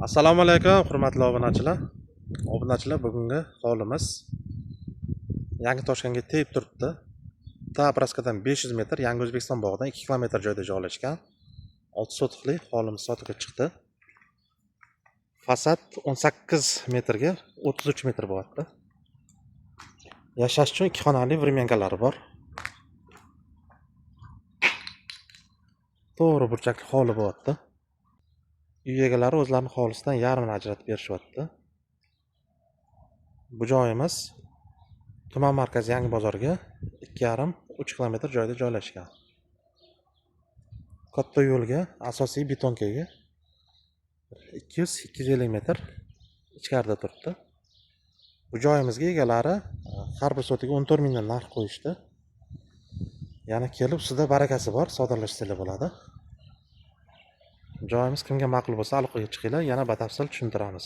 Assalomu alaykum hurmatli obunachilar. Obunachilar, bugungi hovlimiz Yangi Toshkentga tegib turibdi. Tabraskadan 500 metr, Yangi O'zbekiston bog'idan 2 kilometr joyda joylashgan 6 sotixli hovlimiz sotuvga chiqdi. Fasad 18 metrga 33 metr bo'lyapti. Yashash uchun 2 xonali vremenkalari bor. To'g'ri burchakli hovli bo'lyapti. Uy egalari o'zlarining hovlisidan yarmini ajratib berishyapti. Bu joyimiz tuman markazi Yangi bozorga 2,5-3 kilometr joyda joylashgan. Katta yo'lga, asosiy betonkaga 200-250 metr ichkarida turibdi. Bu joyimizga egalari har bir sotiga 14 mingdan narx qo'yishdi. Yana kelib ustida barakasi bor, sodalashsanglar bo'ladi. Joyimiz kimga ma'qul bo'lsa aloqaga chiqinglar, yana batafsil tushuntiramiz.